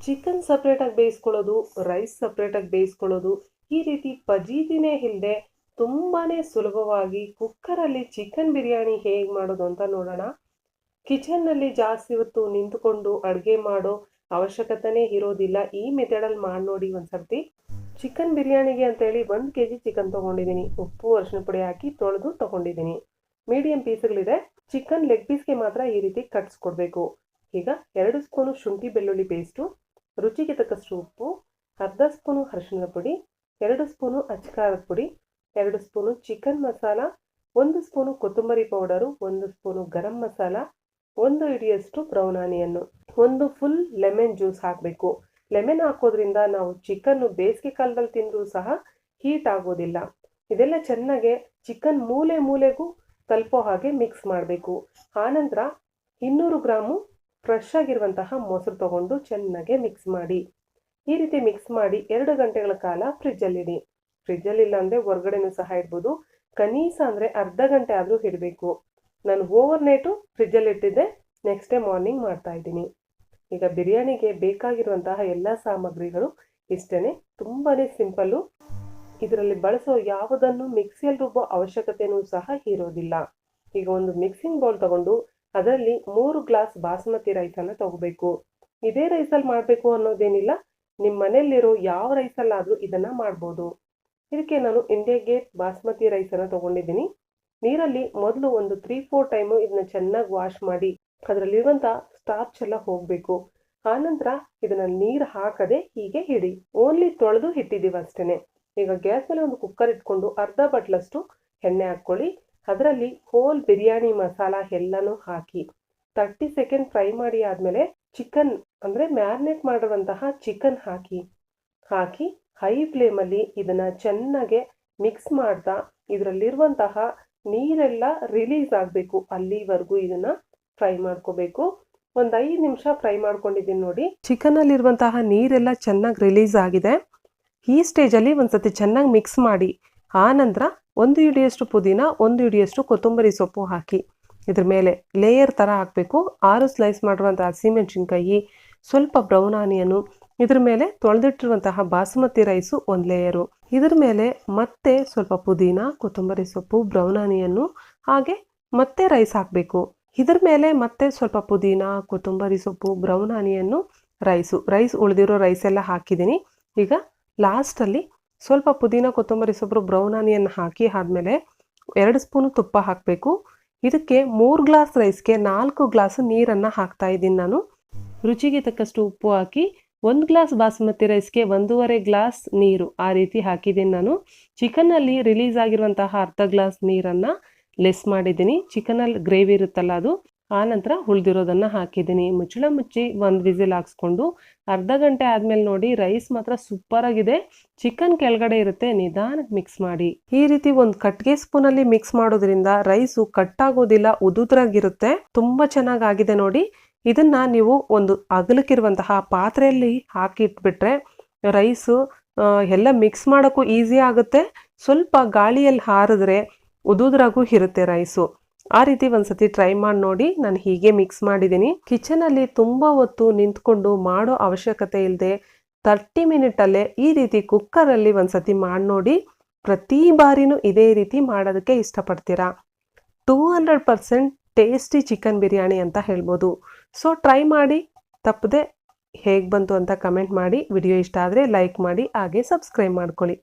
Chicken ಸಪ್ರೇಟಾಗಿ ಬೇಯಿಸ್ಕೊಳ್ಳೋದು, rice ಸಪ್ರೇಟಾಗಿ ಬೇಯಿಸ್ಕೊಳ್ಳೋದು, ಈ ರೀತಿ ಪಜೀತಿನೇ ಇಲ್ಲದೆ ತುಂಬಾ ಸುಲಭವಾಗಿ ಕುಕ್ಕರಲ್ಲಿ ಚಿಕನ್ ಬಿರಿಯಾನಿ ಹೇಗೆ ಮಾಡೋದು ಅಂತ ನೋಡೋಣ. ಕಿಚನ್ನಲ್ಲಿ ಜಾಸ್ತಿ ಹೊತ್ತು ನಿಂತುಕೊಂಡು ಅಡುಗೆ ಮಾಡೋ ಅವಶ್ಯಕತೆನೇ ಇರೋದಿಲ್ಲ. ಈ ಮೆಥಡಲ್ಲಿ ಮಾಡಿ ನೋಡಿ ಒಂದ್ಸರ್ತಿ. ಚಿಕನ್ ಬಿರಿಯಾನಿಗೆ ಅಂತೇಳಿ 1 kg ಚಿಕನ್ ತೊಗೊಂಡಿದ್ದೀನಿ. ಉಪ್ಪು ಅರಿಶಿನ ಪುಡಿ ಹಾಕಿ ತೊಳೆದು ತೊಗೊಂಡಿದ್ದೀನಿ. ಮೀಡಿಯಂ ಪೀಸ್ಗಳಿದೆ. ಚಿಕನ್ ಲೆಗ್ ಪೀಸ್ಗೆ ಮಾತ್ರ ಈ ರೀತಿ ಕಟ್ಸ್ಕೊಡ್ಬೇಕು. ಈಗ 2 ಸ್ಪೂನು ಶುಂಠಿ ಬೆಳ್ಳುಳ್ಳಿ ಪೇಸ್ಟು, ರುಚಿಗೆ ತಕ್ಕಷ್ಟು ಉಪ್ಪು, ಅರ್ಧ ಸ್ಪೂನು ಅರಿಶಿಣದ ಪುಡಿ, 2 ಸ್ಪೂನು ಅಚ್ಚಕಾರದ ಪುಡಿ, 2 ಸ್ಪೂನು ಚಿಕನ್ ಮಸಾಲ, 1 ಸ್ಪೂನು ಕೊತ್ತಂಬರಿ ಪೌಡರು, 1 ಸ್ಪೂನು ಗರಂ ಮಸಾಲ, 1 ಹಿಡಿಯಷ್ಟು brown onion, 1 full lemon juice ಹಾಕಬೇಕು. ಲೆಮನ್ ಹಾಕೋದ್ರಿಂದ ನಾವು ಚಿಕನ್ನು ಬೇಸಿಗೆ ಕಾಲದಲ್ಲಿ ತಿಂದರೂ ಸಹ ಹೀಟ್ ಆಗೋದಿಲ್ಲ. ಇದೆಲ್ಲ ಚೆನ್ನಾಗೆ ಚಿಕನ್ ಮೂಲೆ ಮೂಲೆಗೂ ತಲುಪೋ ಹಾಗೆ ಮಿಕ್ಸ್ ಮಾಡಬೇಕು. ಆನಂತರ 200 ಗ್ರಾಮು ಫ್ರೆಶ್ ಆಗಿರುವಂತಹ ಮೊಸರು ತಗೊಂಡು ಚೆನ್ನಾಗೆ ಮಿಕ್ಸ್ ಮಾಡಿ. ಈ ರೀತಿ ಮಿಕ್ಸ್ ಮಾಡಿ 2 ಗಂಟೆಗಳ ಕಾಲ ಫ್ರಿಜ್ಜಲ್ಲಿಡಿ. ಫ್ರಿಜ್ಜಲ್ಲಿಲ್ಲ ಅಂದರೆ ಹೊರಗಡೆನೂ ಸಹ ಇಡ್ಬೋದು. ಕನೀಸ ಅಂದರೆ ಅರ್ಧ ಗಂಟೆ ಆದರೂ ಇಡಬೇಕು. ನಾನು ಓವರ್ ನೈಟು ಫ್ರಿಜ್ಜಲ್ಲಿ ಇಟ್ಟಿದ್ದೆ, ನೆಕ್ಸ್ಟ್ ಡೇ ಮಾರ್ನಿಂಗ್ ಮಾಡ್ತಾ ಇದ್ದೀನಿ. ಈಗ ಬಿರಿಯಾನಿಗೆ ಬೇಕಾಗಿರುವಂತಹ ಎಲ್ಲ ಸಾಮಗ್ರಿಗಳು ಇಷ್ಟೇ, ತುಂಬಾ ಸಿಂಪಲ್ಲು. ಇದರಲ್ಲಿ ಬಳಸೋ ಯಾವುದನ್ನು ಮಿಕ್ಸಿಯಲ್ಲಿ ರುಬ್ಬೋ ಅವಶ್ಯಕತೆಯೂ ಸಹ ಇರೋದಿಲ್ಲ. ಈಗ ಒಂದು ಮಿಕ್ಸಿಂಗ್ ಬೌಲ್ ತಗೊಂಡು ಅದರಲ್ಲಿ 3 ಗ್ಲಾಸ್ ಬಾಸುಮತಿ ರೈಸನ್ನು ತಗೋಬೇಕು. ಇದೇ ರೈಸಲ್ಲಿ ಮಾಡಬೇಕು ಅನ್ನೋದೇನಿಲ್ಲ, ನಿಮ್ಮ ಮನೆಯಲ್ಲಿರೋ ಯಾವ ರೈಸಲ್ಲಾದರೂ ಇದನ್ನು ಮಾಡ್ಬೋದು. ಇದಕ್ಕೆ ನಾನು ಇಂಡಿಯಾ ಗೇಟ್ ಬಾಸುಮತಿ ರೈಸನ್ನು ತೊಗೊಂಡಿದ್ದೀನಿ. ನೀರಲ್ಲಿ ಮೊದಲು ಒಂದು 3-4 ಟೈಮು ಇದನ್ನ ಚೆನ್ನಾಗಿ ವಾಶ್ ಮಾಡಿ ಅದರಲ್ಲಿರುವಂಥ ಸ್ಟಾರ್ಚ್ ಎಲ್ಲ ಹೋಗಬೇಕು. ಆನಂತರ ಇದನ್ನು ನೀರು ಹಾಕದೆ ಹೀಗೆ ಇಡಿ. ಓನ್ಲಿ ತೊಳೆದು ಇಟ್ಟಿದ್ದೀವಿ ಅಷ್ಟೇ. ಈಗ ಗ್ಯಾಸ್ ಮೇಲೆ ಒಂದು ಕುಕ್ಕರ್ ಇಟ್ಕೊಂಡು ಅರ್ಧ ಬಟ್ಲಷ್ಟು ಎಣ್ಣೆ ಹಾಕ್ಕೊಳ್ಳಿ. ಅದರಲ್ಲಿ ಹೋಲ್ ಬಿರಿಯಾನಿ ಮಸಾಲ ಎಲ್ಲನೂ ಹಾಕಿ 30 ಸೆಕೆಂಡ್ ಫ್ರೈ ಮಾಡಿ ಆದಮೇಲೆ ಚಿಕನ್ ಅಂದರೆ ಮ್ಯಾರಿನೇಟ್ ಮಾಡಿರುವಂತಹ ಚಿಕನ್ ಹಾಕಿ ಹೈ ಫ್ಲೇಮಲ್ಲಿ ಇದನ್ನು ಚೆನ್ನಾಗೆ ಮಿಕ್ಸ್ ಮಾಡ್ತಾ ಇದರಲ್ಲಿರುವಂತಹ ನೀರೆಲ್ಲ ರಿಲೀಸ್ ಆಗಬೇಕು. ಅಲ್ಲಿವರೆಗೂ ಇದನ್ನು ಫ್ರೈ ಮಾಡ್ಕೋಬೇಕು. ಒಂದು 5 ನಿಮಿಷ ಫ್ರೈ ಮಾಡ್ಕೊಂಡಿದ್ದೀನಿ ನೋಡಿ. ಚಿಕನಲ್ಲಿರುವಂತಹ ನೀರೆಲ್ಲ ಚೆನ್ನಾಗಿ ರಿಲೀಸ್ ಆಗಿದೆ. ಈ ಸ್ಟೇಜಲ್ಲಿ ಒಂದ್ಸತಿ ಚೆನ್ನಾಗಿ ಮಿಕ್ಸ್ ಮಾಡಿ ಆನಂತರ 1 ಹಿಡಿಯಷ್ಟು ಪುದೀನ, 1 ಹಿಡಿಯಷ್ಟು ಕೊತ್ತಂಬರಿ ಸೊಪ್ಪು ಹಾಕಿ ಇದ್ರ ಮೇಲೆ ಲೇಯರ್ ಥರ ಹಾಕಬೇಕು. 6 ಸ್ಲೈಸ್ ಮಾಡಿರುವಂಥ ಹಸಿಮೆಣಸಿನ್ಕಾಯಿ, ಸ್ವಲ್ಪ ಬ್ರೌನ್ ಆನಿಯನು, ಇದ್ರ ಮೇಲೆ ತೊಳೆದಿಟ್ಟಿರುವಂತಹ ಬಾಸುಮತಿ ರೈಸು 1 ಲೇಯರು, ಇದ್ರ ಮೇಲೆ ಮತ್ತೆ ಸ್ವಲ್ಪ ಪುದೀನ, ಕೊತ್ತಂಬರಿ ಸೊಪ್ಪು, ಬ್ರೌನ್ ಆನಿಯನ್ನು ಹಾಗೆ ಮತ್ತೆ ರೈಸ್ ಹಾಕಬೇಕು. ಇದ್ರ ಮೇಲೆ ಮತ್ತೆ ಸ್ವಲ್ಪ ಪುದೀನ, ಕೊತ್ತಂಬರಿ ಸೊಪ್ಪು, ಬ್ರೌನ್ ಆನಿಯನ್ನು, ರೈಸ್ ಉಳಿದಿರೋ ರೈಸ್ ಎಲ್ಲ ಹಾಕಿದ್ದೀನಿ. ಈಗ ಲಾಸ್ಟಲ್ಲಿ ಸ್ವಲ್ಪ ಪುದೀನ, ಕೊತ್ತಂಬರಿ ಸೊಪ್ಪು, ಬ್ರೌನ್ ಆನಿಯನ್ ಹಾಕಿ ಆದಮೇಲೆ 2 ಸ್ಪೂನು ತುಪ್ಪ ಹಾಕಬೇಕು. ಇದಕ್ಕೆ 3 ಗ್ಲಾಸ್ ರೈಸ್ಗೆ 4 ಗ್ಲಾಸ್ ನೀರನ್ನು ಹಾಕ್ತಾ ಇದ್ದೀನಿ ನಾನು. ರುಚಿಗೆ ತಕ್ಕಷ್ಟು ಉಪ್ಪು ಹಾಕಿ 1 ಗ್ಲಾಸ್ ಬಾಸುಮತಿ ರೈಸ್ಗೆ 1.5 ಗ್ಲಾಸ್ ನೀರು ಆ ರೀತಿ ಹಾಕಿದ್ದೀನಿ ನಾನು. ಚಿಕನ್ನಲ್ಲಿ ರಿಲೀಸ್ ಆಗಿರುವಂತಹ ಅರ್ಧ ಗ್ಲಾಸ್ ನೀರನ್ನು ಲೆಸ್ ಮಾಡಿದ್ದೀನಿ. ಚಿಕನಲ್ಲಿ ಗ್ರೇವಿ ಇರುತ್ತಲ್ಲ ಅದು. ಆನಂತರ ಉಳಿದಿರೋದನ್ನು ಹಾಕಿದ್ದೀನಿ. ಮುಚ್ಚಳ ಮುಚ್ಚಿ 1 ವಿಸಿಲ್ ಹಾಕ್ಸ್ಕೊಂಡು ಅರ್ಧ ಗಂಟೆ ಆದಮೇಲೆ ನೋಡಿ ರೈಸ್ ಮಾತ್ರ ಸೂಪರಾಗಿದೆ. ಚಿಕನ್ ಕೆಳಗಡೆ ಇರುತ್ತೆ, ನಿಧಾನಕ್ಕೆ ಮಿಕ್ಸ್ ಮಾಡಿ. ಈ ರೀತಿ ಒಂದು ಕಟ್ಗೆ ಸ್ಪೂನಲ್ಲಿ ಮಿಕ್ಸ್ ಮಾಡೋದ್ರಿಂದ ರೈಸು ಕಟ್ಟಾಗೋದಿಲ್ಲ, ಉದುದ್ರಾಗಿರುತ್ತೆ. ತುಂಬ ಚೆನ್ನಾಗಾಗಿದೆ ನೋಡಿ. ಇದನ್ನು ನೀವು ಒಂದು ಅಗಲಕ್ಕಿರುವಂತಹ ಪಾತ್ರೆಯಲ್ಲಿ ಹಾಕಿಟ್ಬಿಟ್ರೆ ರೈಸು ಎಲ್ಲ ಮಿಕ್ಸ್ ಮಾಡೋಕ್ಕೂ ಈಸಿ ಆಗುತ್ತೆ. ಸ್ವಲ್ಪ ಗಾಳಿಯಲ್ಲಿ ಹಾರಿದ್ರೆ ಉದುದ್ರಾಗೂ ಇರುತ್ತೆ ರೈಸು. ಆ ರೀತಿ ಒಂದ್ಸತಿ ಟ್ರೈ ಮಾಡಿ ನೋಡಿ. ನಾನು ಹೀಗೆ ಮಿಕ್ಸ್ ಮಾಡಿದ್ದೀನಿ. ಕಿಚನಲ್ಲಿ ತುಂಬ ಹೊತ್ತು ನಿಂತ್ಕೊಂಡು ಮಾಡೋ ಅವಶ್ಯಕತೆ ಇಲ್ಲದೆ 30 ಮಿನಿಟಲ್ಲೇ ಈ ರೀತಿ ಕುಕ್ಕರಲ್ಲಿ ಒಂದ್ಸತಿ ಮಾಡಿ ನೋಡಿ. ಪ್ರತಿ ಬಾರಿನೂ ಇದೇ ರೀತಿ ಮಾಡೋದಕ್ಕೆ ಇಷ್ಟಪಡ್ತೀರಾ. 200% ಟೇಸ್ಟಿ ಚಿಕನ್ ಬಿರಿಯಾನಿ ಅಂತ ಹೇಳ್ಬೋದು. ಸೊ ಟ್ರೈ ಮಾಡಿ, ತಪ್ಪದೆ ಹೇಗೆ ಬಂತು ಅಂತ ಕಮೆಂಟ್ ಮಾಡಿ. ವಿಡಿಯೋ ಇಷ್ಟ ಆದರೆ ಲೈಕ್ ಮಾಡಿ, ಹಾಗೆ ಸಬ್ಸ್ಕ್ರೈಬ್ ಮಾಡ್ಕೊಳ್ಳಿ.